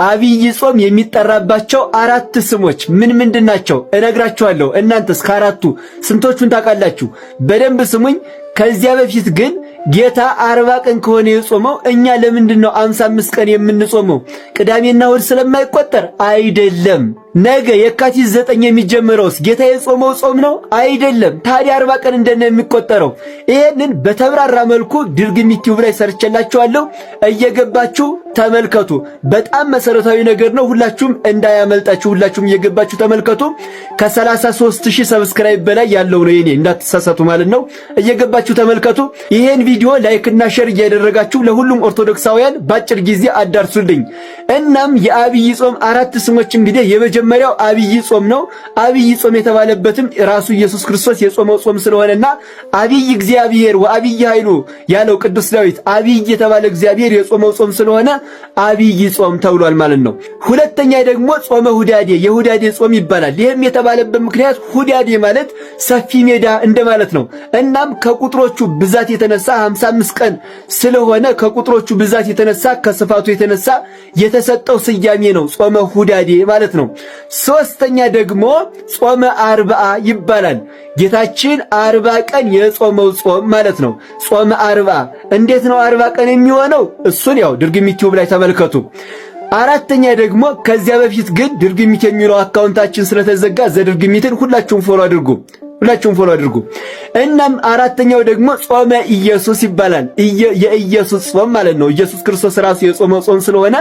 አብይ ጾም የሚጠራባቸው 4 ስሞች ምን ምንድናቸው? እነግራችኋለሁ። እናንተስ ከአራቱ ስንቶቹን ታውቃላችሁ? በደንብ ስሙኝ። ከዚያ በፊት ግን ጌታ 40 ቀን ከሆነ የጾመው እኛ ለምንድነው 55 ቀን የምንጾመው? ቅዳሜና እሑድ ስለማይቆጠር አይደለም። ነገ የካቲት 9 የሚጀምረውስ ጌታ የጾመው ጾም ነው አይደለም። ታዲያ 40 ቀን እንደነ የሚቆጠረው ይሄንን በተብራራ መልኩ ድርግም ዩቲዩብ ላይ ሰርቼላችኋለሁ። እየገባችሁ ተመልከቱ። በጣም መሰረታዊ ነገር ነው። ሁላችሁም እንዳያመልጣችሁ፣ ሁላችሁም እየገባችሁ ተመልከቱ። ከ33000 ሰብስክራይብ በላይ ያለው ነው የኔ፣ እንዳትሳሳቱ ማለት ነው። እየገባችሁ ተመልከቱ። ይሄን ቪዲዮ ላይክ እና ሼር እያደረጋችሁ ለሁሉም ኦርቶዶክሳውያን ባጭር ጊዜ አዳርሱልኝ። እናም የአብይ ጾም 4 ስሞች እንግዲህ የመጀመሪያው አብይ ጾም ነው። አብይ ጾም የተባለበትም ራሱ ኢየሱስ ክርስቶስ የጾመው ጾም ስለሆነና አብይ እግዚአብሔር ወአብይ ኃይሉ ያለው ቅዱስ ዳዊት አብይ የተባለ እግዚአብሔር የጾመው ጾም ስለሆነ አብይ ጾም ተብሏል ማለት ነው። ሁለተኛ ደግሞ ጾመ ሁዳዴ የሁዳዴ ጾም ይባላል። ይህም የተባለበት ምክንያት ሁዳዴ ማለት ሰፊ ሜዳ እንደማለት ነው። እናም ከቁጥሮቹ ብዛት የተነሳ 55 ቀን ስለሆነ ከቁጥሮቹ ብዛት የተነሳ ከስፋቱ የተነሳ የተሰጠው ስያሜ ነው ጾመ ሁዳዴ ማለት ነው። ሶስተኛ ደግሞ ጾመ አርብዓ ይባላል። ጌታችን 40 ቀን የጾመው ጾም ማለት ነው። ጾመ አርብዓ እንዴት ነው 40 ቀን የሚሆነው? እሱን ያው ድርግም ዩቲዩብ ላይ ተመልከቱ። አራተኛ ደግሞ ከዚያ በፊት ግን ድርግሚት የሚለው አካውንታችን ስለተዘጋ ዘድርግሚትን ሁላችሁም ፎሎ አድርጉ። እናም አራተኛው ደግሞ ጾመ ኢየሱስ ይባላል። የኢየሱስ ጾም ማለት ነው። ኢየሱስ ክርስቶስ ራሱ የጾመው ጾም ስለሆነ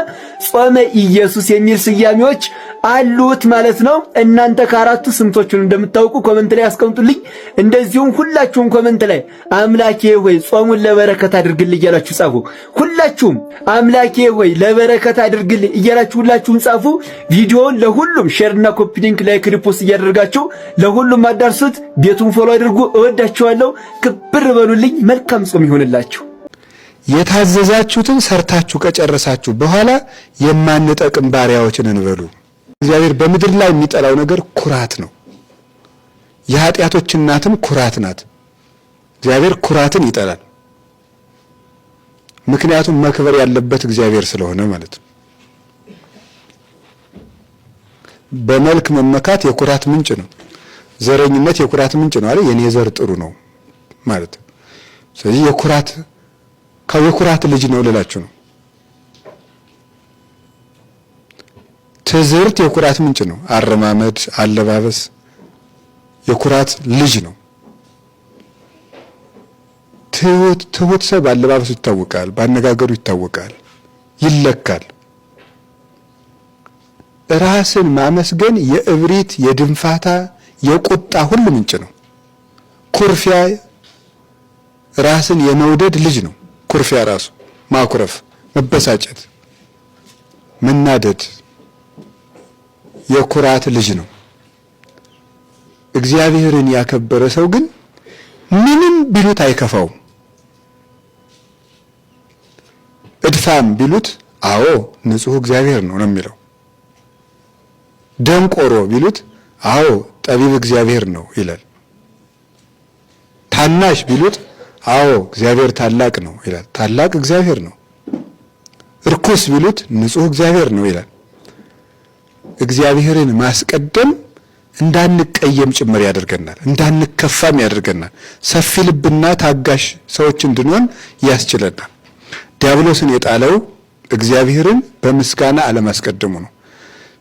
ጾመ ኢየሱስ የሚል ስያሜዎች አሉት ማለት ነው። እናንተ ከአራቱ ስንቶቹን እንደምታውቁ ኮሜንት ላይ አስቀምጡልኝ። እንደዚሁም ሁላችሁም ኮሜንት ላይ አምላኬ ሆይ ጾሙን ለበረከት አድርግልኝ እያላችሁ ጻፉ። ሁላችሁም አምላኬ ሆይ ለበረከት አድርግልኝ እያላችሁ ሁላችሁም ጻፉ። ቪዲዮውን ለሁሉም ሼርና ኮፒ ሊንክ ላይክ ሪፖስት እያደረጋችሁ ለሁሉም አዳርሱት። ቤቱን ፎሎ አድርጉ። እወዳችኋለሁ። ክብር በሉልኝ። መልካም ጾም ይሆንላችሁ። የታዘዛችሁትን ሰርታችሁ ከጨረሳችሁ በኋላ የማንጠቅም ባሪያዎችን እንበሉ። እግዚአብሔር በምድር ላይ የሚጠላው ነገር ኩራት ነው። የኃጢአቶች እናትም ኩራት ናት። እግዚአብሔር ኩራትን ይጠላል። ምክንያቱም መክበር ያለበት እግዚአብሔር ስለሆነ ማለት ነው። በመልክ መመካት የኩራት ምንጭ ነው። ዘረኝነት የኩራት ምንጭ ነው አይደል? የኔ ዘር ጥሩ ነው ማለት። ስለዚህ የኩራት ልጅ ነው ልላችሁ ነው። ትዝርት የኩራት ምንጭ ነው። አረማመድ፣ አለባበስ የኩራት ልጅ ነው። ትሁት ሰው ባለባበሱ ይታወቃል፣ ባነጋገሩ ይታወቃል፣ ይለካል። ራስን ማመስገን የእብሪት፣ የድንፋታ፣ የቁጣ ሁሉ ምንጭ ነው። ኩርፊያ ራስን የመውደድ ልጅ ነው። ኩርፊያ ራሱ ማኩረፍ፣ መበሳጨት፣ መናደድ የኩራት ልጅ ነው። እግዚአብሔርን ያከበረ ሰው ግን ምንም ቢሉት አይከፋው። እድፋም ቢሉት አዎ ንጹሕ እግዚአብሔር ነው የሚለው። ደንቆሮ ቢሉት አዎ ጠቢብ እግዚአብሔር ነው ይላል። ታናሽ ቢሉት አዎ እግዚአብሔር ታላቅ ነው ይላል። ታላቅ እግዚአብሔር ነው። ርኩስ ቢሉት ንጹሕ እግዚአብሔር ነው ይላል። እግዚአብሔርን ማስቀደም እንዳንቀየም ጭምር ያደርገናል፣ እንዳንከፋም ያደርገናል። ሰፊ ልብና ታጋሽ ሰዎች እንድንሆን ያስችለናል። ዲያብሎስን የጣለው እግዚአብሔርን በምስጋና አለማስቀደሙ ነው።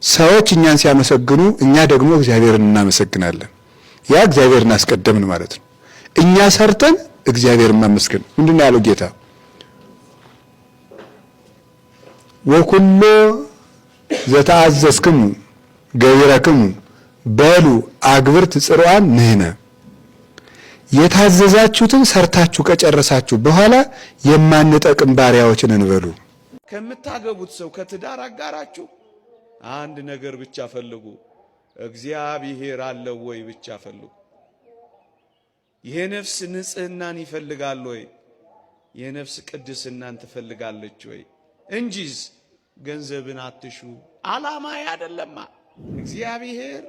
ሰዎች እኛን ሲያመሰግኑ እኛ ደግሞ እግዚአብሔርን እናመሰግናለን። ያ እግዚአብሔርን አስቀደምን ማለት ነው። እኛ ሰርተን እግዚአብሔርን ማመስገን ምንድነው ያለው ጌታ? ወኩሎ ዘተአዘዝክሙ ገቢረክሙ በሉ አግብርት ጽርዓን ንሕነ። የታዘዛችሁትን ሰርታችሁ ከጨረሳችሁ በኋላ የማንጠቅም ባሪያዎችን እንበሉ። ከምታገቡት ሰው ከትዳር አጋራችሁ አንድ ነገር ብቻ ፈልጉ። እግዚአብሔር አለው ወይ ብቻ ፈልጉ። የነፍስ ንጽህናን ይፈልጋል ወይ? የነፍስ ቅድስናን ትፈልጋለች ወይ? እንጂስ ገንዘብን አትሹ። ዓላማ አይደለማ። እግዚአብሔር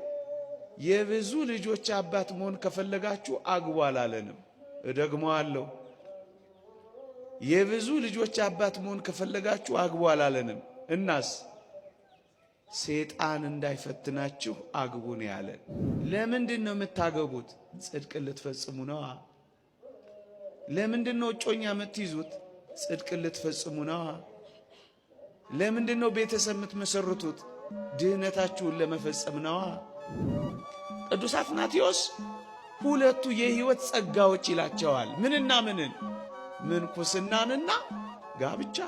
የብዙ ልጆች አባት መሆን ከፈለጋችሁ አግቡ አላለንም። እደግመዋለሁ። የብዙ ልጆች አባት መሆን ከፈለጋችሁ አግቡ አላለንም። እናስ ሰይጣን እንዳይፈትናችሁ አግቡ ነው ያለን። ለምንድን ነው የምታገቡት? ጽድቅን ልትፈጽሙ ነው። ለምንድን ነው እጮኛ የምትይዙት? ጽድቅን ልትፈጽሙ ነው። ለምንድን ነው ቤተሰብ የምትመሰርቱት? ድህነታችሁን ለመፈጸም ነው። ቅዱስ አትናቴዎስ ሁለቱ የሕይወት ጸጋዎች ይላቸዋል። ምንና ምንን? ምንኩስናንና ጋብቻ።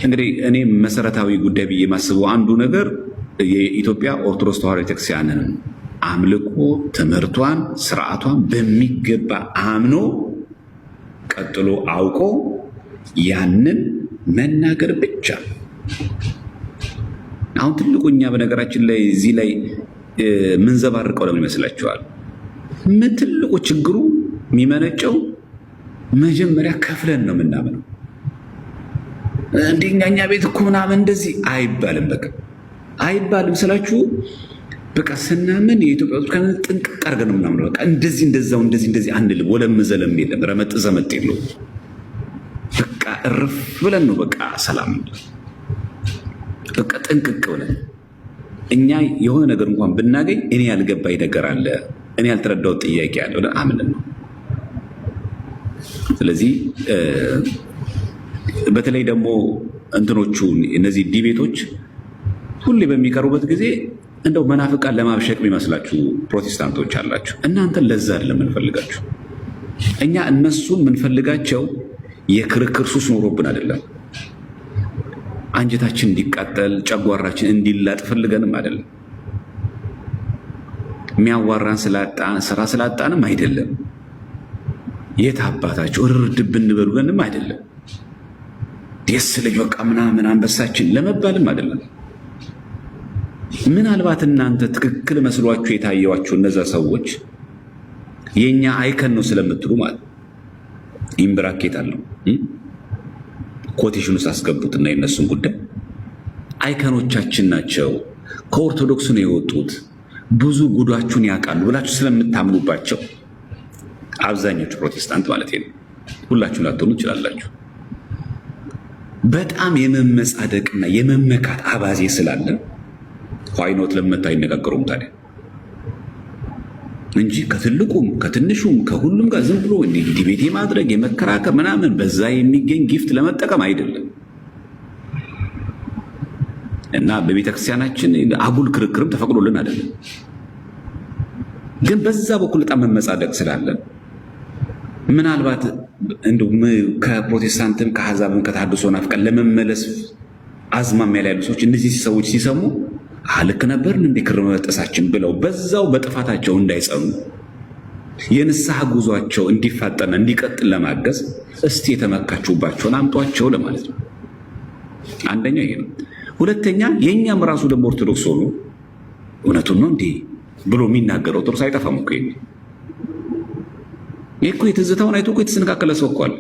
እንግዲህ እኔ መሰረታዊ ጉዳይ ብዬ የማስበው አንዱ ነገር የኢትዮጵያ ኦርቶዶክስ ተዋሕዶ ቤተክርስቲያንን አምልኮ ትምህርቷን፣ ስርዓቷን በሚገባ አምኖ ቀጥሎ አውቆ ያንን መናገር ብቻ። አሁን ትልቁ እኛ በነገራችን ላይ እዚህ ላይ ምንዘባርቀው ለምን ይመስላችኋል? ትልቁ ችግሩ የሚመነጨው መጀመሪያ ከፍለን ነው የምናምነው። እንደኛ ቤት እኮ ምናምን እንደዚህ አይባልም። በቃ አይባልም ስላችሁ በቃ ስናምን የኢትዮጵያ ኦርቶዶክስ ጥንቅቅ አድርገን ነው ምናምን። በቃ እንደዚህ እንደዛው እንደዚህ አንልም። ወለም ዘለም የለም፣ ረመጥ ዘመጥ የለው። በቃ እርፍ ብለን ነው በቃ ሰላም በቃ ጥንቅቅ ብለን እኛ የሆነ ነገር እንኳን ብናገኝ እኔ ያልገባኝ ነገር አለ፣ እኔ ያልተረዳው ጥያቄ አለ ብለን አምነን ነው። ስለዚህ በተለይ ደግሞ እንትኖቹ እነዚህ ዲቤቶች ሁሌ በሚቀርቡበት ጊዜ እንደው መናፍቃን ለማብሸቅ የሚመስላችሁ ፕሮቴስታንቶች አላችሁ። እናንተን ለዛ አይደለም የምንፈልጋችሁ። እኛ እነሱን የምንፈልጋቸው የክርክር ሱስ ኖሮብን አይደለም። አንጀታችን እንዲቃጠል ጨጓራችን እንዲላጥ ፈልገንም አይደለም። የሚያዋራን ስራ ስላጣንም አይደለም። የት አባታቸው እርድብ እንበሉንም አይደለም። ደስ ልጅ በቃ ምናምን አንበሳችን ለመባልም አይደለም። ምናልባት እናንተ ትክክል መስሏችሁ የታየዋችሁ እነዛ ሰዎች የኛ አይከን ነው ስለምትሉ ማለት ኢምብራኬት አለው ኮቴሽን ውስጥ አስገቡትና የነሱን ጉዳይ አይከኖቻችን ናቸው፣ ከኦርቶዶክስ ነው የወጡት፣ ብዙ ጉዳችሁን ያውቃሉ ብላችሁ ስለምታምኑባቸው አብዛኞቹ ፕሮቴስታንት ማለት ነው። ሁላችሁም ላትሆኑ ትችላላችሁ። በጣም የመመጻደቅና የመመካት አባዜ ስላለ ኋይኖት ለመታ አይነጋገሩም ታዲያ እንጂ ከትልቁም ከትንሹም ከሁሉም ጋር ዝም ብሎ ዲቤት ማድረግ የመከራከር ምናምን በዛ የሚገኝ ጊፍት ለመጠቀም አይደለም። እና በቤተክርስቲያናችን አጉል ክርክርም ተፈቅዶልን አይደለም። ግን በዛ በኩል በጣም መመጻደቅ ስላለ ምናልባት እንደው ከፕሮቴስታንትም ከአሕዛብም ከተሐድሶ ናፍቀን ለመመለስ አዝማሚያ ላይ ያሉ ሰዎች እነዚህ ሰዎች ሲሰሙ ልክ ነበርን እንደ ክር መበጠሳችን ብለው በዛው በጥፋታቸው እንዳይጸኑ የንስሐ ጉዟቸው እንዲፋጠና እንዲቀጥል ለማገዝ እስቲ የተመካችሁባቸውን አምጧቸው ለማለት ነው። አንደኛው ይሄ ነው። ሁለተኛ የኛም ራሱ ደግሞ ኦርቶዶክስ ሆኖ እውነቱን ነው እንዴ ብሎ የሚናገር ኦርቶዶክስ አይጠፋም እኮ። ይሄ እኮ የትዝታውን አይቶ እኮ የተሰነካከለ ሰው እኮ አለ።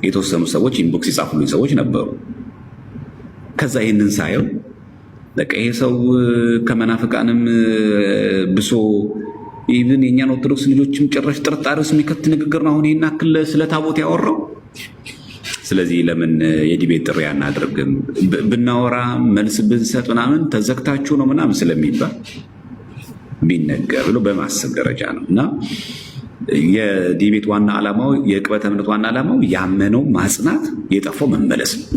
የተወሰኑ ሰዎች ኢንቦክስ ይጻፉልኝ ሰዎች ነበሩ። ከዛ ይህንን ሳየው በቃ ይሄ ሰው ከመናፍቃንም ብሶ ኢቭን የኛን ኦርቶዶክስ ልጆችም ጭራሽ ጥርጣሬ ውስጥ የሚከት ንግግር ነው አሁን ይሄን አክል ስለ ታቦት ያወራው። ስለዚህ ለምን የዲቤት ጥሪ አናደርግም? ብናወራ መልስ ብንሰጥ ምናምን ተዘግታችሁ ነው ምናምን ስለሚባል ቢነገር ብሎ በማሰብ ደረጃ ነው። እና የዲቤት ዋና ዓላማው የቅበተ እምነት ዋና ዓላማው ያመነው ማጽናት፣ የጠፋው መመለስ ነው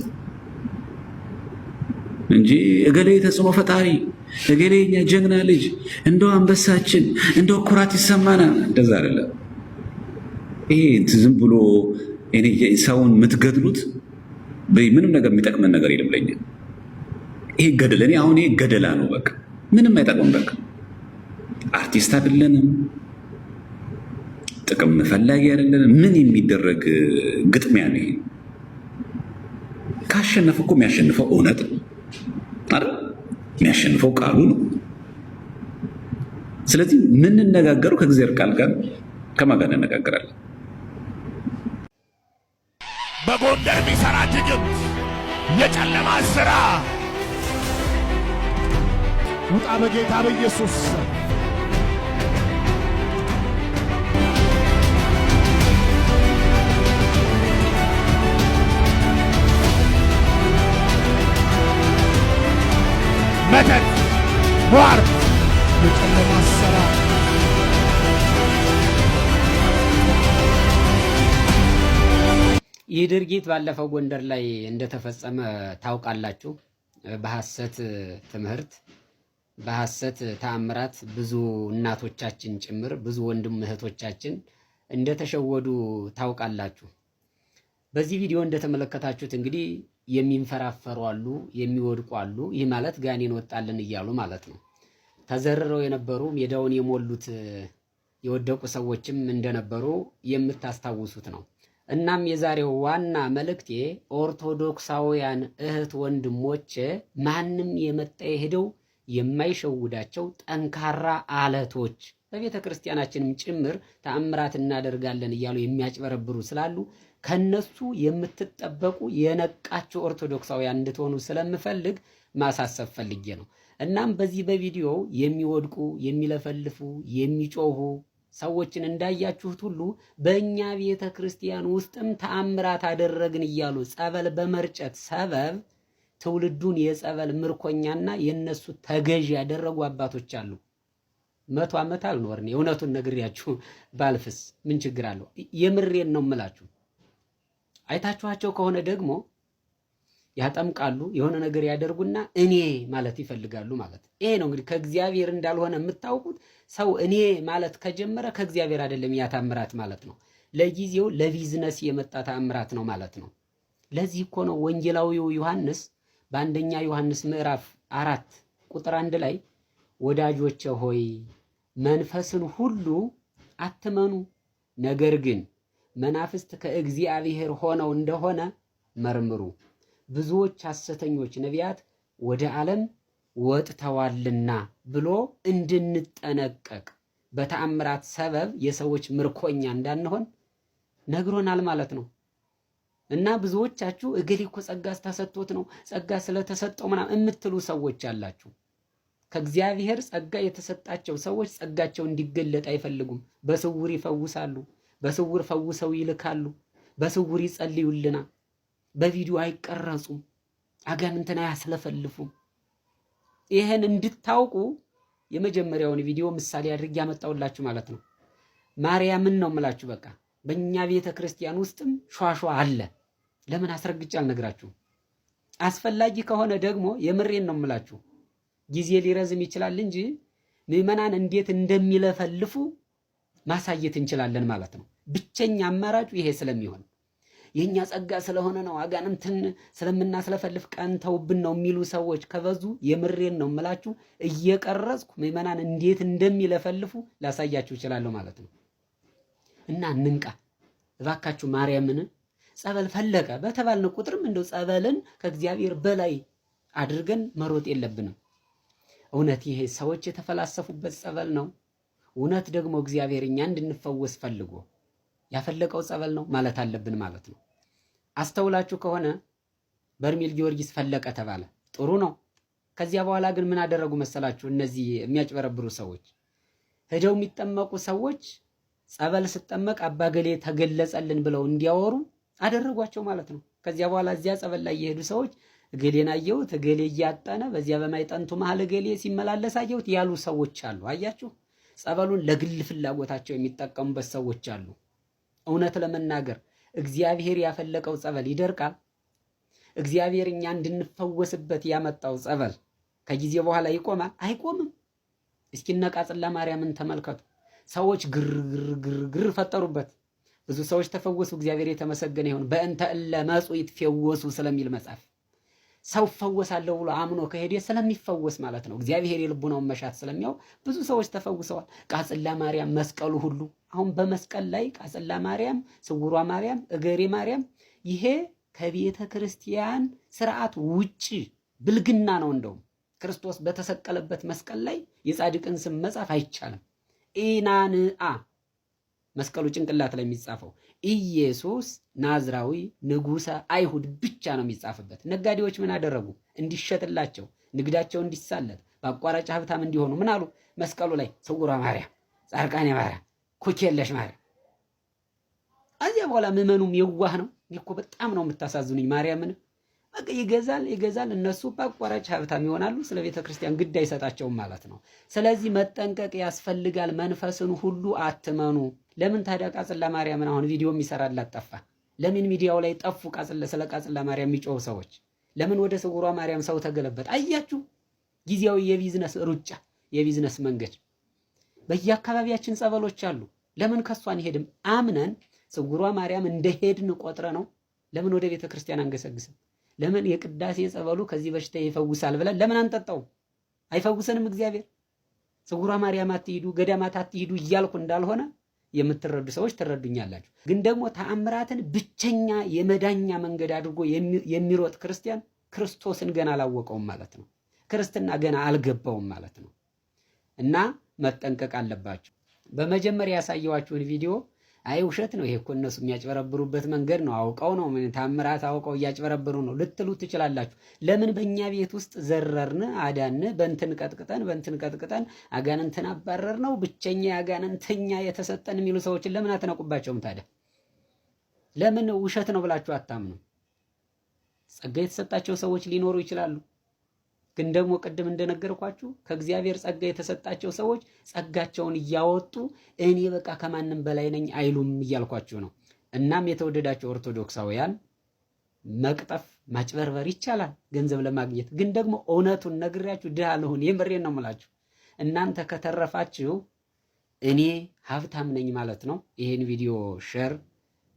እንጂ እገሌ ተጽዕኖ ፈጣሪ፣ እገሌ የኛ ጀግና ልጅ፣ እንደው አንበሳችን፣ እንደው ኩራት ይሰማናል፣ እንደዛ አይደለም። ይሄ ዝም ብሎ ሰውን የምትገድሉት ምንም ነገር የሚጠቅመን ነገር የለም ለኛ። ይሄ ገደለ አሁን ይሄ ገደላ ነው። በቃ ምንም አይጠቅምም። በቃ አርቲስት አይደለንም፣ ጥቅም ፈላጊ አይደለንም። ምን የሚደረግ ግጥሚያ ነው ይሄ? ካሸነፈ እኮ የሚያሸንፈው እውነት ነው አይደል? የሚያሸንፈው ቃሉ ነው። ስለዚህ የምንነጋገረው ከእግዚአብሔር ቃል ጋር ከማን ጋር እንነጋገራለን? በጎንደር የሚሰራ ድግምት የጨለማ ስራ ውጣ በጌታ በኢየሱስ ይህ ድርጊት ባለፈው ጎንደር ላይ እንደተፈጸመ ታውቃላችሁ። በሐሰት ትምህርት፣ በሐሰት ተአምራት ብዙ እናቶቻችን ጭምር ብዙ ወንድም እህቶቻችን እንደተሸወዱ ታውቃላችሁ። በዚህ ቪዲዮ እንደተመለከታችሁት እንግዲህ የሚንፈራፈሩ አሉ፣ የሚወድቁ አሉ። ይህ ማለት ጋኔን ወጣልን እያሉ ማለት ነው። ተዘርረው የነበሩ ሜዳውን የሞሉት የወደቁ ሰዎችም እንደነበሩ የምታስታውሱት ነው። እናም የዛሬው ዋና መልእክቴ ኦርቶዶክሳውያን እህት ወንድሞቼ ማንም የመጣ የሄደው የማይሸውዳቸው ጠንካራ አለቶች በቤተ ክርስቲያናችንም ጭምር ተአምራት እናደርጋለን እያሉ የሚያጭበረብሩ ስላሉ ከነሱ የምትጠበቁ የነቃችሁ ኦርቶዶክሳውያን እንድትሆኑ ስለምፈልግ ማሳሰብ ፈልጌ ነው። እናም በዚህ በቪዲዮ የሚወድቁ የሚለፈልፉ የሚጮሁ ሰዎችን እንዳያችሁት ሁሉ በእኛ ቤተ ክርስቲያን ውስጥም ተአምራት አደረግን እያሉ ጸበል በመርጨት ሰበብ ትውልዱን የጸበል ምርኮኛና የነሱ ተገዥ ያደረጉ አባቶች አሉ። 100 ዓመት አልኖርን። የእውነቱን ነግሬያችሁ ባልፍስ ምን ችግር አለው? የምሬን ነው የምላችሁ። አይታችኋቸው ከሆነ ደግሞ ያጠምቃሉ፣ የሆነ ነገር ያደርጉና እኔ ማለት ይፈልጋሉ ማለት። ይሄ ነው እንግዲህ ከእግዚአብሔር እንዳልሆነ የምታውቁት። ሰው እኔ ማለት ከጀመረ ከእግዚአብሔር አይደለም ያታምራት ማለት ነው። ለጊዜው ለቢዝነስ የመጣ ታምራት ነው ማለት ነው። ለዚህ እኮ ነው ወንጌላዊው ዮሐንስ በአንደኛ ዮሐንስ ምዕራፍ 4 ቁጥር 1 ላይ ወዳጆቼ ሆይ መንፈስን ሁሉ አትመኑ፣ ነገር ግን መናፍስት ከእግዚአብሔር ሆነው እንደሆነ መርምሩ፣ ብዙዎች ሐሰተኞች ነቢያት ወደ ዓለም ወጥተዋልና ብሎ እንድንጠነቀቅ በተአምራት ሰበብ የሰዎች ምርኮኛ እንዳንሆን ነግሮናል ማለት ነው። እና ብዙዎቻችሁ እገሌ እኮ ጸጋ ተሰጥቶት ነው ጸጋ ስለተሰጠው ምናምን የምትሉ ሰዎች አላችሁ። ከእግዚአብሔር ጸጋ የተሰጣቸው ሰዎች ጸጋቸው እንዲገለጥ አይፈልጉም። በስውር ይፈውሳሉ፣ በስውር ፈውሰው ይልካሉ፣ በስውር ይጸልዩልና፣ በቪዲዮ አይቀረጹም፣ አጋንንትን አያስለፈልፉም። ይሄን እንድታውቁ የመጀመሪያውን ቪዲዮ ምሳሌ አድርጌ ያመጣውላችሁ ማለት ነው። ማርያምን ነው የምላችሁ። በቃ በእኛ ቤተ ክርስቲያን ውስጥም ሿሿ አለ። ለምን አስረግጬ አልነግራችሁም? አስፈላጊ ከሆነ ደግሞ የምሬን ነው የምላችሁ፣ ጊዜ ሊረዝም ይችላል እንጂ ምዕመናን እንዴት እንደሚለፈልፉ ማሳየት እንችላለን ማለት ነው። ብቸኛ አማራጩ ይሄ ስለሚሆን የኛ ጸጋ ስለሆነ ነው አጋንንትን ስለምናስለፈልፍ ቀንተውብን ነው የሚሉ ሰዎች ከበዙ የምሬን ነው የምላችሁ እየቀረጽኩ ምዕመናን እንዴት እንደሚለፈልፉ ላሳያችሁ እችላለሁ ማለት ነው። እና እንንቃ እባካችሁ። ማርያምን ጸበል ፈለቀ በተባልን ቁጥርም እንደው ጸበልን ከእግዚአብሔር በላይ አድርገን መሮጥ የለብንም። እውነት ይሄ ሰዎች የተፈላሰፉበት ጸበል ነው? እውነት ደግሞ እግዚአብሔር እኛ እንድንፈወስ ፈልጎ ያፈለቀው ጸበል ነው ማለት አለብን ማለት ነው። አስተውላችሁ ከሆነ በርሜል ጊዮርጊስ ፈለቀ ተባለ፣ ጥሩ ነው። ከዚያ በኋላ ግን ምን አደረጉ መሰላችሁ? እነዚህ የሚያጭበረብሩ ሰዎች ሄደው የሚጠመቁ ሰዎች ጸበል ስጠመቅ አባገሌ ተገለጸልን ብለው እንዲያወሩ አደረጓቸው ማለት ነው። ከዚያ በኋላ እዚያ ጸበል ላይ የሄዱ ሰዎች እገሌን አየሁት፣ እገሌ እያጠነ በዚያ በማይጠንቱ መሀል እገሌ ሲመላለስ አየሁት ያሉ ሰዎች አሉ። አያችሁ፣ ጸበሉን ለግል ፍላጎታቸው የሚጠቀሙበት ሰዎች አሉ። እውነት ለመናገር እግዚአብሔር ያፈለቀው ጸበል ይደርቃል? እግዚአብሔር እኛ እንድንፈወስበት ያመጣው ጸበል ከጊዜ በኋላ ይቆማል? አይቆምም። እስኪ እነ ቃጽላ ማርያምን ተመልከቱ። ሰዎች ግር ፈጠሩበት። ብዙ ሰዎች ተፈወሱ። እግዚአብሔር የተመሰገነ ይሁን። በእንተ እለ መጹ ይትፈወሱ ስለሚል መጽሐፍ ሰው ፈወሳለሁ ብሎ አምኖ ከሄደ ስለሚፈወስ ማለት ነው። እግዚአብሔር የልቡናውን መሻት ስለሚያው ብዙ ሰዎች ተፈውሰዋል። ቃጽላ ማርያም፣ መስቀሉ ሁሉ አሁን በመስቀል ላይ ቃጽላ ማርያም፣ ስውሯ ማርያም፣ እገሬ ማርያም ይሄ ከቤተ ክርስቲያን ስርዓት ውጪ ብልግና ነው። እንደውም ክርስቶስ በተሰቀለበት መስቀል ላይ የጻድቅን ስም መጻፍ አይቻልም። ኢናንአ መስቀሉ ጭንቅላት ላይ የሚጻፈው ኢየሱስ ናዝራዊ ንጉሠ አይሁድ ብቻ ነው የሚጻፍበት። ነጋዴዎች ምን አደረጉ? እንዲሸጥላቸው ንግዳቸው እንዲሳለጥ በአቋራጭ ሀብታም እንዲሆኑ ምን አሉ? መስቀሉ ላይ ስውሯ ማርያም፣ ጻድቃኔ ማርያም፣ ኩክየለሽ ማርያም። አዚያ በኋላ ምዕመኑም የዋህ ነው። እኮ በጣም ነው የምታሳዝኑኝ። ማርያምን በቃ ይገዛል። እነሱ በአቋራጭ ሀብታም ይሆናሉ። ስለ ቤተ ክርስቲያን ግድ አይሰጣቸውም ማለት ነው። ስለዚህ መጠንቀቅ ያስፈልጋል። መንፈስን ሁሉ አትመኑ። ለምን ታዲያ ቃጽላ ማርያምን አሁን ቪዲዮ የሚሰራላት ጠፋ? ለምን ሚዲያው ላይ ጠፉ? ስለ ቃጽላ ማርያም የሚጮሁ ሰዎች ለምን ወደ ስውሯ ማርያም ሰው ተገለበጠ? አያችሁ፣ ጊዜያዊ የቢዝነስ ሩጫ፣ የቢዝነስ መንገድ። በየአካባቢያችን ጸበሎች አሉ። ለምን ከሷን ሄድም? አምነን ስውሯ ማርያም እንደሄድን ቆጥረ ነው ለምን ወደ ቤተ ክርስቲያን አንገሰግስም? ለምን የቅዳሴ ጸበሉ ከዚህ በሽታ ይፈውሳል ብለን ለምን አንጠጣውም? አይፈውሰንም እግዚአብሔር? ስውሯ ማርያም አትሂዱ፣ ገዳማት አትሂዱ እያልኩ እንዳልሆነ የምትረዱ ሰዎች ትረዱኛላችሁ። ግን ደግሞ ተአምራትን ብቸኛ የመዳኛ መንገድ አድርጎ የሚሮጥ ክርስቲያን ክርስቶስን ገና አላወቀውም ማለት ነው። ክርስትና ገና አልገባውም ማለት ነው። እና መጠንቀቅ አለባችሁ። በመጀመሪያ ያሳየዋችሁን ቪዲዮ አይ ውሸት ነው ይሄ እኮ እነሱ የሚያጭበረብሩበት መንገድ ነው፣ አውቀው ነው ተአምራት አውቀው እያጭበረብሩ ነው ልትሉ ትችላላችሁ። ለምን በእኛ ቤት ውስጥ ዘረርን፣ አዳን፣ በእንትን ቀጥቅጠን አጋንንትን አባረር ነው ብቸኛ አጋንንተኛ የተሰጠን የሚሉ ሰዎችን ለምን አትነቁባቸውም ታዲያ? ለምን ውሸት ነው ብላችሁ አታምኑ? ጸጋ የተሰጣቸው ሰዎች ሊኖሩ ይችላሉ። ግን ደግሞ ቅድም እንደነገርኳችሁ ከእግዚአብሔር ጸጋ የተሰጣቸው ሰዎች ጸጋቸውን እያወጡ እኔ በቃ ከማንም በላይ ነኝ አይሉም እያልኳችሁ ነው። እናም የተወደዳቸው ኦርቶዶክሳውያን መቅጠፍ ማጭበርበር ይቻላል ገንዘብ ለማግኘት። ግን ደግሞ እውነቱን ነግሬያችሁ ድሃ ልሁን፣ የምሬን ነው የምላችሁ። እናንተ ከተረፋችሁ እኔ ሀብታም ነኝ ማለት ነው። ይሄን ቪዲዮ ሼር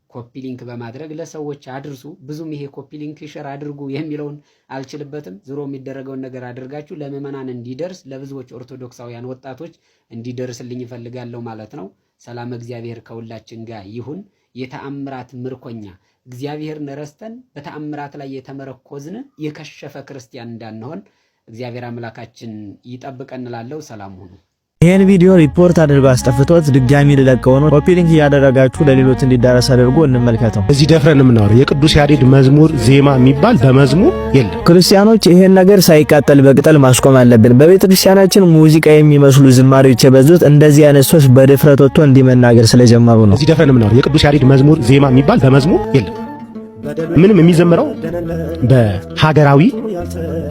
ኮፒ ሊንክ በማድረግ ለሰዎች አድርሱ። ብዙም ይሄ ኮፒ ሊንክ ሼር አድርጉ የሚለውን አልችልበትም። ዝሮ የሚደረገውን ነገር አድርጋችሁ ለምዕመናን እንዲደርስ ለብዙዎች ኦርቶዶክሳውያን ወጣቶች እንዲደርስልኝ ይፈልጋለሁ ማለት ነው። ሰላም እግዚአብሔር ከሁላችን ጋር ይሁን። የተአምራት ምርኮኛ እግዚአብሔርን ረስተን በተአምራት ላይ የተመረኮዝን የከሸፈ ክርስቲያን እንዳንሆን እግዚአብሔር አምላካችን ይጠብቀን እላለሁ። ሰላም ሁኑ። ይሄን ቪዲዮ ሪፖርት አድርጎ አስጠፍቶት ድጋሚ ልለቀው ነው። ኮፒ ሊንክ ያደረጋችሁ ለሌሎች እንዲዳረስ አድርጎ እንመልከተው። እዚህ ደፍረን የምናወራው የቅዱስ ያሬድ መዝሙር ዜማ የሚባል በመዝሙር የለም። ክርስቲያኖች ይሄን ነገር ሳይቃጠል በቅጠል ማስቆም አለብን። በቤተ ክርስቲያናችን ሙዚቃ የሚመስሉ ዝማሬዎች የበዙት እንደዚህ አይነት ሰዎች በድፍረት ወጥቶ እንዲመናገር ስለጀመሩ ነው። እዚህ ደፍረን የምናወራው የቅዱስ ያሬድ መዝሙር ዜማ የሚባል በመዝሙር የለም። ምንም የሚዘምረው በሀገራዊ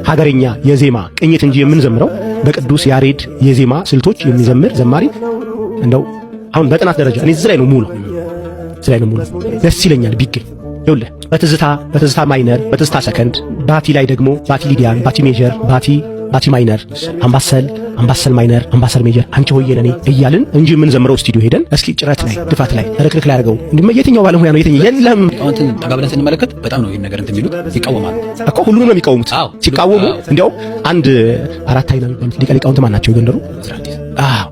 ሀገረኛ የዜማ ቅኝት እንጂ የምንዘምረው በቅዱስ ያሬድ የዜማ ስልቶች የሚዘምር ዘማሪ እንደው አሁን በጥናት ደረጃ እኔ እዚህ ላይ ነው ሙሉ ደስ ይለኛል ቢገኝ። ይኸውልህ በትዝታ ማይነር፣ በትዝታ ሰከንድ፣ ባቲ ላይ ደግሞ ባቲ ሊዲያን፣ ባቲ ሜጀር፣ ባቲ ማይነር፣ አምባሰል ማይነር፣ አምባሰል ሜጀር፣ አንቺ ሆዬ ነኔ እያልን እንጂ የምንዘምረው ስቱዲዮ ሄደን እስኪ ጭረት ላይ ድፋት ላይ ርክርክ ላይ አድርገው እንዴ የትኛው ባለሙያ ነው የትኛው የለም። አሁን ተጋብለን ስንመለከት በጣም ነው ይሄን ነገር እንትን የሚሉት ይቃወማሉ እኮ ሁሉንም ነው የሚቃወሙት። ሲቃወሙ እንዲያው አንድ አራት አይና ሊቃውንት ማን ናቸው የጎንደሩ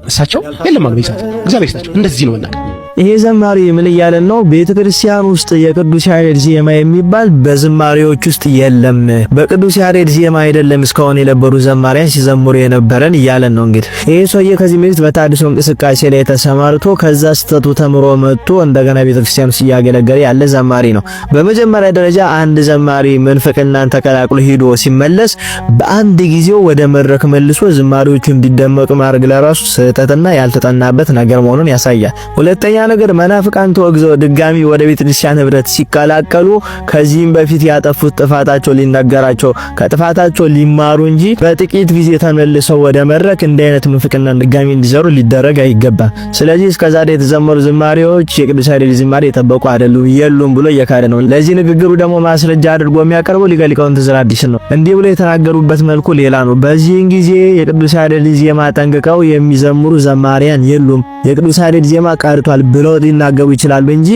እሳቸው የለም አሉ በይሳት እግዚአብሔር ይስጣቸው እንደዚህ ነው መናገር። ይሄ ዘማሪ ምን እያለን ነው? ቤተክርስቲያን ውስጥ የቅዱስ ያሬድ ዜማ የሚባል በዝማሬዎች ውስጥ የለም። በቅዱስ ያሬድ ዜማ አይደለም እስካሁን የነበሩ ዘማሪያን ሲዘምሩ የነበረን እያለን ነው። እንግዲህ ይሄ ሰውዬ ከዚህ በፊት በታድሶ እንቅስቃሴ ላይ ተሰማርቶ ከዛ ስተቱ ተምሮ መጥቶ እንደገና ቤተክርስቲያን ውስጥ እያገለገለ ያለ ዘማሪ ነው። በመጀመሪያ ደረጃ አንድ ዘማሪ መንፈቅናን ተቀላቅሎ ሄዶ ሲመለስ በአንድ ጊዜው ወደ መድረክ መልሶ ዝማሬዎቹ እንዲደመጡ ማድረግ ለራሱ ስህተትና ያልተጠናበት ነገር መሆኑን ያሳያል። ሁለተኛ ነገር መናፍቃን ተወግዘው ድጋሚ ወደ ቤተክርስቲያን ህብረት ሲቀላቀሉ ከዚህም በፊት ያጠፉት ጥፋታቸው ሊነገራቸው ከጥፋታቸው ሊማሩ እንጂ በጥቂት ጊዜ ተመልሰው ወደ መድረክ እንዲህ አይነት ምንፍቅና ድጋሚ እንዲዘሩ ሊደረግ አይገባም። ስለዚህ እስከዛሬ የተዘመሩ ዝማሬዎች የቅዱስ ያሬድ ዝማሬ የጠበቁ አይደሉም የሉም ብሎ እየካደ ነው። ለዚህ ንግግሩ ደግሞ ማስረጃ አድርጎ የሚያቀርበው ሊቀ ሊቃውንት ዕዝራ አዲስ ነው። እንዲህ ብሎ የተናገሩበት መልኩ ሌላ ነው። በዚህን ጊዜ የቅዱስ ያሬድ ዜማ ጠንቅቀው የሚዘምሩ ዘማሪያን የሉም፣ የቅዱስ ያሬድ ዜማ ቀርቷል ብለው ሊናገሩ ይችላሉ እንጂ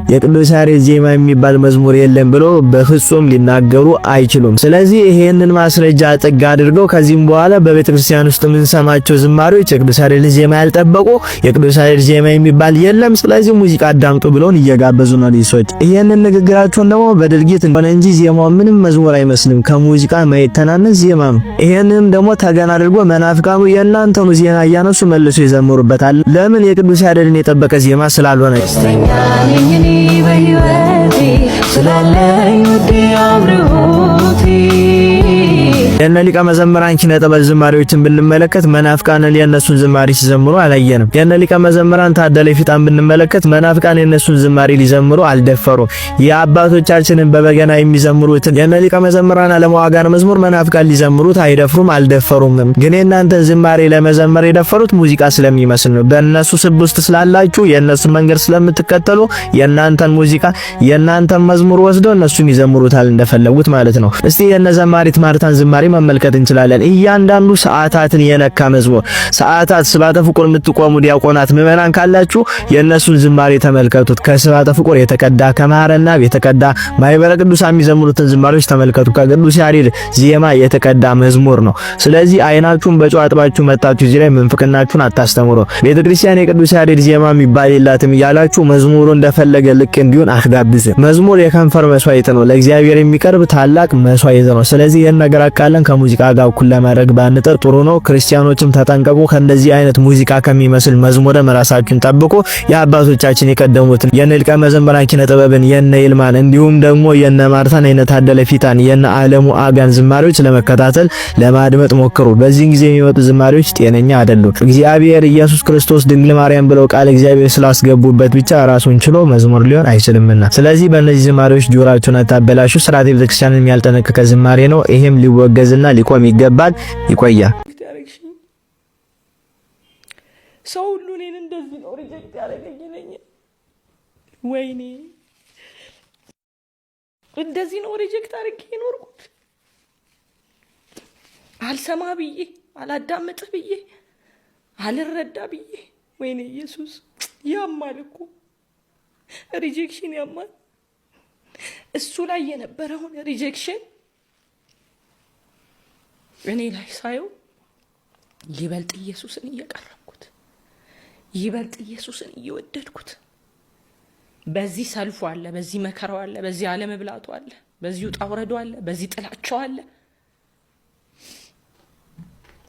የቅዱስ ያሬድ ዜማ የሚባል መዝሙር የለም ብሎ በፍጹም ሊናገሩ አይችሉም። ስለዚህ ይሄንን ማስረጃ ጥግ አድርገው ከዚህም በኋላ በቤተክርስቲያን ውስጥ የምንሰማቸው ዝማሬዎች የቅዱስ ያሬድ ዜማ ያልጠበቁ የቅዱስ ያሬድ ዜማ የሚባል የለም፣ ስለዚህ ሙዚቃ አዳምጡ ብለውን እየጋበዙ ነው ሊሶች። ይሄንን ንግግራቸውን ደግሞ በድርጊት እንደሆነ እንጂ ዜማው ምንም መዝሙር አይመስልም፣ ከሙዚቃ ማይተናነስ ዜማ ነው። ይሄንንም ደግሞ ተገና አድርጎ መናፍቃኑ የእናንተኑ ዜና እያነሱ መልሶ ይዘምሩበታል። ለምን? የቅዱስ ያሬድን የጠበቀ ዜማ ስላልሆነ። በህይወቴ ስላለኝ ውዴ አብርሆቴ የነ ሊቀ መዘምራን ኪነ ጥበብ ዝማሬዎችን ብንመለከት መናፍቃን የነሱን ዝማሬ ሲዘምሩ አላየንም። የነ ሊቀ መዘምራን ታደለ ፊታን ብንመለከት መናፍቃን የነሱን ዝማሬ ሊዘምሩ አልደፈሩም። የአባቶቻችንን በበገና የሚዘምሩትን የነ ሊቀ መዘምራን አለማዋጋን መዝሙር መናፍቃን ሊዘምሩት አይደፍሩም አልደፈሩም። ግን የእናንተን ዝማሬ ለመዘመር የደፈሩት ሙዚቃ ስለሚመስል ነው። በእነሱ ስብ ውስጥ ስላላችሁ የእነሱን መንገድ ስለምትከተሉ የእናንተን ሙዚቃ የእናንተን መዝሙር ወስደው እነሱን ይዘምሩታል እንደፈለጉት ማለት ነው። እስቲ የነ ዘማሪት ማርታን ዝማሬ መመልከት እንችላለን። እያንዳንዱ ሰዓታትን የነካ መዝሙር ሰዓታት ስባተ ፍቁር የምትቆሙ ዲያቆናት ምዕመናን ካላችሁ የእነሱን ዝማሬ ተመልከቱት። ከስባተ ፍቁር የተቀዳ ከማረና የተቀዳ ማይበረ ቅዱሳን የሚዘምሩትን ዝማሬዎች ተመልከቱ። ከቅዱስ ያሬድ ዜማ የተቀዳ መዝሙር ነው። ስለዚህ አይናችሁን በጨው አጥባችሁ መጣችሁ እዚህ ላይ ምንፍቅናችሁን አታስተምሩ። ቤተክርስቲያን የቅዱስ ያሬድ ዜማ የሚባል የላትም እያላችሁ መዝሙሩ እንደፈለገ ልክ እንዲሆን አትጋብዙ። መዝሙር የከንፈር መስዋዕት ነው፣ ለእግዚአብሔር የሚቀርብ ታላቅ መስዋዕት ነው። ስለዚህ ይህን ነገር አቃለን ከሙዚቃ ጋር እኩል ለማድረግ ባንጥር ጥሩ ነው። ክርስቲያኖችም ተጠንቀቁ። ከእንደዚህ አይነት ሙዚቃ ከሚመስል መዝሙርም ራሳችሁን ጠብቁ። የአባቶቻችን የቀደሙትን የነ ሊቀ መዘምራን ኪነ ጥበብን የነ ይልማን እንዲሁም ደግሞ የነ ማርታን የነ ታደለ ፊታን የነ ዓለሙ አጋን ዝማሬዎች ለመከታተል ለማድመጥ ሞክሩ። በዚህ ጊዜ የሚመጡ ዝማሬዎች ጤነኛ አይደሉም። እግዚአብሔር ኢየሱስ ክርስቶስ ድንግል ማርያም ብለው ቃል እግዚአብሔር ስላስገቡበት ብቻ ራሱን ችሎ መዝሙር ሊሆን አይችልምና፣ ስለዚህ በእነዚህ ዝማሬዎች ጆሮአችሁን አታበላሹ። ስርዓተ ቤተክርስቲያንን ያልጠነቀቀ ዝማሬ ነው። ይሄም ሊወገዝና ሊቆም ይገባል። ይቆያል። ሰው ሁሉ እኔን እንደዚህ ነው ሪጀክት ያደረገኝ ነኝ። ወይኔ እንደዚህ ነው ሪጀክት አድርጌ የኖርኩት። አልሰማ ብዬ አላዳምጥ ብዬ አልረዳ ብዬ። ወይኔ ኢየሱስ ያማል እኮ ሪጀክሽን ያማል። እሱ ላይ የነበረውን ሪጀክሽን እኔ ላይ ሳየው ይበልጥ ኢየሱስን እየቀረብኩት ይበልጥ ኢየሱስን እየወደድኩት። በዚህ ሰልፉ አለ፣ በዚህ መከራው አለ፣ በዚህ አለመብላቱ አለ፣ በዚህ ውጣ ውረዱ አለ፣ በዚህ ጥላቻው አለ።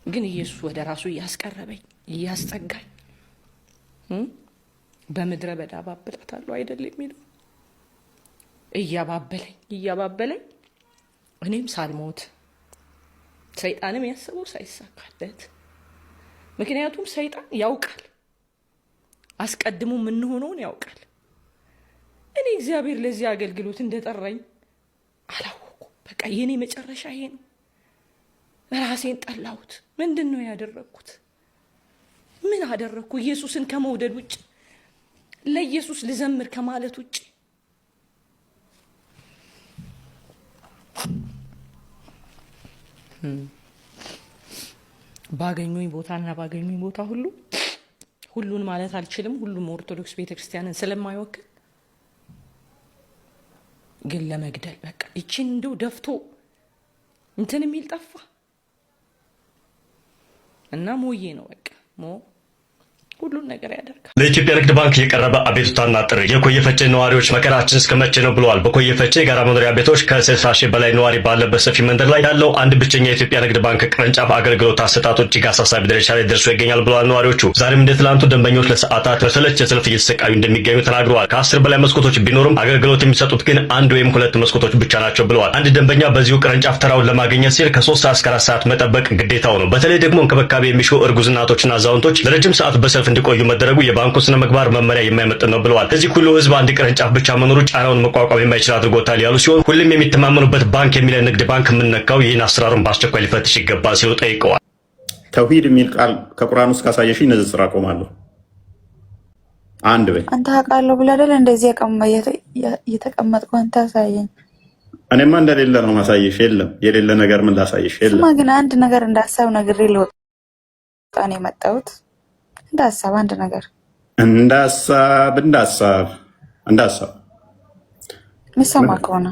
ግን ኢየሱስ ወደ ራሱ እያስቀረበኝ እያስጠጋኝ በምድረ በዳ ባብላታለሁ አይደል የሚለው እያባበለኝ እኔም ሳልሞት ሰይጣንም ያሰበው ሳይሳካለት። ምክንያቱም ሰይጣን ያውቃል፣ አስቀድሞ ምን ሆነውን ያውቃል። እኔ እግዚአብሔር ለዚህ አገልግሎት እንደጠራኝ አላወኩም። በቃ የኔ መጨረሻ ይሄ ነው። ራሴን ጠላሁት። ምንድን ነው ያደረኩት? ምን አደረኩ? ኢየሱስን ከመውደድ ውጭ ለኢየሱስ ልዘምር ከማለት ውጭ ባገኙኝ ቦታና ባገኙኝ ቦታ ሁሉን ማለት አልችልም። ሁሉም ኦርቶዶክስ ቤተክርስቲያንን ስለማይወክል ግን ለመግደል በቃ እቺን እንደው ደፍቶ እንትን የሚል ጠፋ እና ሞዬ ነው በቃ ሁሉን ነገር ያደርጋል። ለኢትዮጵያ ንግድ ባንክ የቀረበ አቤቱታና ጥሪ። የኮየ ፈጬ ነዋሪዎች መከራችን እስከ መቼ ነው ብለዋል። በኮየ ፈጬ የጋራ መኖሪያ ቤቶች ከ60 ሺህ በላይ ነዋሪ ባለበት ሰፊ መንደር ላይ ያለው አንድ ብቸኛ የኢትዮጵያ ንግድ ባንክ ቅርንጫፍ አገልግሎት አሰጣጡ እጅግ አሳሳቢ ደረጃ ላይ ደርሶ ይገኛል ብለዋል ነዋሪዎቹ። ዛሬም እንደ ትላንቱ ደንበኞች ለሰዓታት በሰለቸ ሰልፍ እየተሰቃዩ እንደሚገኙ ተናግረዋል። ከ10 በላይ መስኮቶች ቢኖሩም አገልግሎት የሚሰጡት ግን 1 ወይም 2 መስኮቶች ብቻ ናቸው ብለዋል። አንድ ደንበኛ በዚሁ ቅርንጫፍ ተራውን ለማግኘት ሲል ከ3 ሰዓት እስከ 4 ሰዓት መጠበቅ ግዴታው ነው። በተለይ ደግሞ እንክብካቤ የሚሹ እርጉዝ እናቶችና አዛውንቶች ለረጅም ሰዓት በሰልፍ እንዲቆዩ መደረጉ የባንኩ ስነ ምግባር መመሪያ የማይመጥን ነው ብለዋል። እዚህ ሁሉ ህዝብ አንድ ቅርንጫፍ ብቻ መኖሩ ጫናውን መቋቋም የማይችል አድርጎታል ያሉ ሲሆን ሁሉም የሚተማመኑበት ባንክ የሚለው ንግድ ባንክ የምንነካው ይህን አሰራሩን በአስቸኳይ ሊፈትሽ ይገባል ሲሉ ጠይቀዋል። ተውሂድ የሚል ቃል ከቁርአን ውስጥ ካሳየሽኝ ንጽጽር አቆማለሁ። አንድ በይ አንተ አውቃለሁ ብለህ አይደል እንደዚህ እየተቀመጥኩ አንተ አሳየኝ። እኔማ እንደሌለ ነው ማሳየሽ። የለም የሌለ ነገር ምን ላሳየሽ? የለም ስማ ግን አንድ ነገር እንዳሳብ ነግሬ ልወጣ ነው የመጣሁት። እንዳሳብ አንድ ነገር እንዳሳብ ምሰማ ከሆነ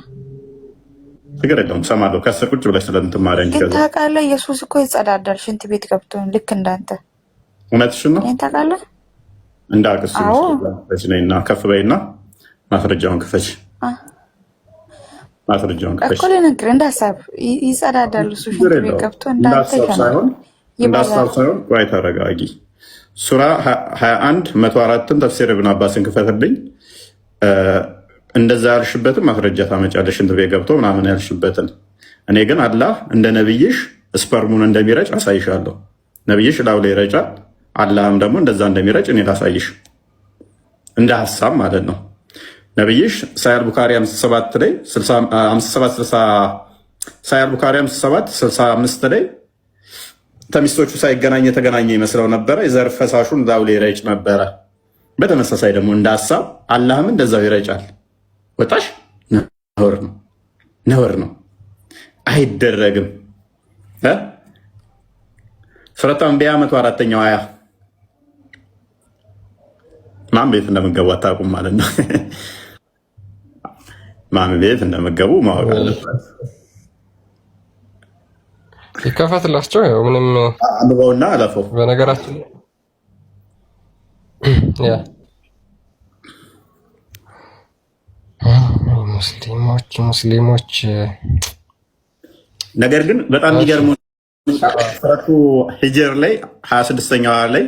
ችግር የለውም እሰማለሁ። ከስር ቁጭ ብለሽ ስለምትማረኝ ግን ታውቃለህ፣ ኢየሱስ እኮ ይጸዳዳል ሽንት ቤት ገብቶ ልክ እንዳንተ። እውነትሽን ነው። ይሄን ታውቃለህ? እንዳቅስ ነይና ከፍ በይና ማስረጃውን ክፈች። ማስረጃውን ክፈች እኮ ልነግርህ። እንዳሳብ ይጸዳዳል እሱ ሽንት ቤት ገብቶ እንዳንተ እንዳሳብ ሳይሆን ቆይ ተረጋጊ። ሱራ 21 104ን ተፍሲር ኢብኑ አባስን ክፈትልኝ። እንደዛ ያልሽበትን ማስረጃ ታመጫለሽ። ሽንት ቤት ገብቶ ምናምን ያልሽበትን እኔ ግን አላህ እንደ ነብይሽ ስፐርሙን እንደሚረጭ አሳይሻለሁ። ነብይሽ ላው ላይ ይረጫል፣ አላህም ደግሞ እንደዛ እንደሚረጭ እኔ ላሳይሽ፣ እንደ ሐሳብ ማለት ነው። ነብይሽ ሳያል ቡኻሪ 57 ላይ 57 ሳያል ቡኻሪ 57 65 ላይ ተሚስቶቹ ሳይገናኝ የተገናኘ ይመስለው ነበረ፣ የዘር ፈሳሹን ላው ላይ ይረጭ ነበረ። በተመሳሳይ ደግሞ እንደ ሐሳብ አላህም እንደዛው ይረጫል። ወጣሽ ነውር ነው፣ አይደረግም። ሱረቱ አንቢያ 104ኛው አያ ማን ቤት እንደምገቡ አታውቁም ማለት ነው። ማን ቤት እንደምገቡ ማወቅ አለበት። ይከፈትላቸው። ያው ምንም አንበውና አለፈው። በነገራችን ያ ሙስሊሞች ነገር ግን በጣም የሚገርሙ ሱረቱ ሂጅር ላይ 26ኛው ላይ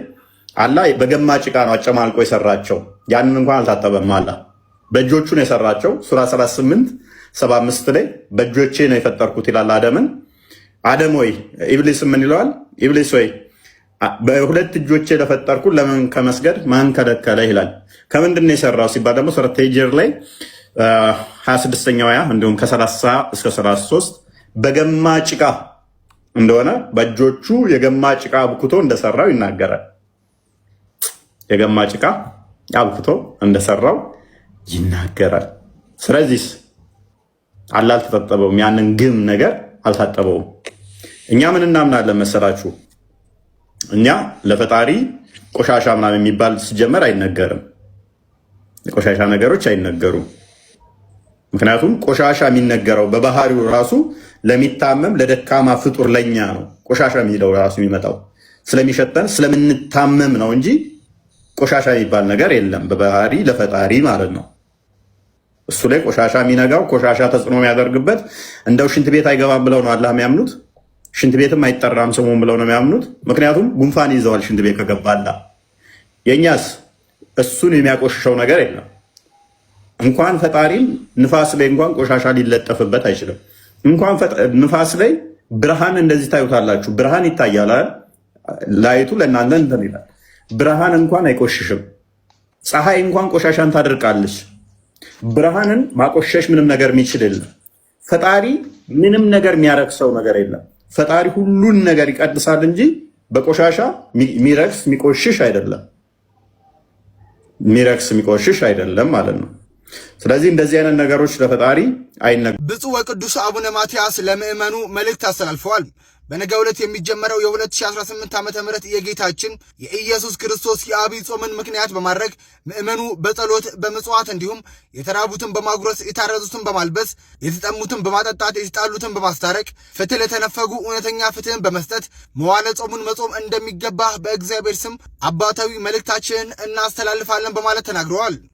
አላህ በገማ ጭቃ ነው አጨማልቆ የሰራቸው። ያንን እንኳን አልታጠበም። አላህ በእጆቹ ነው የሰራቸው። ሱራ 38 75 ላይ በእጆቼ ነው የፈጠርኩት ይላል አደምን። አደም ወይ ኢብሊስ ምን ይለዋል? ኢብሊስ ወይ በሁለት እጆቼ ለፈጠርኩ ለምን ከመስገድ ማን ከለከለ ይላል። ከምንድን ነው የሰራው ሲባል ደግሞ ሱረቱ ሂጅር ላይ 26ኛው አያ እንዲሁም ከ30 እስከ 33 በገማ ጭቃ እንደሆነ በእጆቹ የገማ ጭቃ አብኩቶ እንደሰራው ይናገራል። የገማ ጭቃ አብኩቶ እንደሰራው ይናገራል። ስለዚህ አላህ አልተጠበውም፣ ያንን ግም ነገር አልታጠበውም። እኛ ምን እናምናለን መሰላችሁ? እኛ ለፈጣሪ ቆሻሻ ምናምን የሚባል ሲጀመር አይነገርም። የቆሻሻ ነገሮች አይነገሩም። ምክንያቱም ቆሻሻ የሚነገረው በባህሪው ራሱ ለሚታመም ለደካማ ፍጡር ለኛ ነው። ቆሻሻ የሚለው ራሱ የሚመጣው ስለሚሸተን ስለምንታመም ነው እንጂ ቆሻሻ የሚባል ነገር የለም በባህሪ ለፈጣሪ ማለት ነው። እሱ ላይ ቆሻሻ የሚነጋው ቆሻሻ ተጽዕኖ የሚያደርግበት እንደው ሽንት ቤት አይገባም ብለው ነው አላህ የሚያምኑት። ሽንት ቤትም አይጠራም ስሙን ብለው ነው የሚያምኑት። ምክንያቱም ጉንፋን ይዘዋል ሽንት ቤት ከገባላ። የእኛስ እሱን የሚያቆሽሸው ነገር የለም። እንኳን ፈጣሪም ንፋስ ላይ እንኳን ቆሻሻ ሊለጠፍበት አይችልም። እንኳን ንፋስ ላይ ብርሃን እንደዚህ ታዩታላችሁ። ብርሃን ይታያል። ላይቱ ለእናንተ እንትን ይላል። ብርሃን እንኳን አይቆሽሽም። ፀሐይ እንኳን ቆሻሻን ታደርቃለች። ብርሃንን ማቆሸሽ ምንም ነገር የሚችል የለም። ፈጣሪ ምንም ነገር የሚያረክሰው ነገር የለም። ፈጣሪ ሁሉን ነገር ይቀድሳል እንጂ በቆሻሻ የሚረክስ የሚቆሽሽ አይደለም። የሚረክስ የሚቆሽሽ አይደለም ማለት ነው። ስለዚህ እንደዚህ አይነት ነገሮች ለፈጣሪ አይነገሩም። ብፁዕ ወቅዱስ አቡነ ማትያስ ለምዕመኑ መልእክት አስተላልፈዋል። በነገው ዕለት የሚጀመረው የ2018 ዓ.ም የጌታችን የኢየሱስ ክርስቶስ የዐቢይ ጾምን ምክንያት በማድረግ ምዕመኑ በጸሎት በምጽዋት እንዲሁም የተራቡትን በማጉረስ የታረዙትን በማልበስ የተጠሙትን በማጠጣት የተጣሉትን በማስታረቅ ፍትህ ለተነፈጉ እውነተኛ ፍትህን በመስጠት መዋለ ጾሙን መጾም እንደሚገባ በእግዚአብሔር ስም አባታዊ መልእክታችንን እናስተላልፋለን በማለት ተናግረዋል።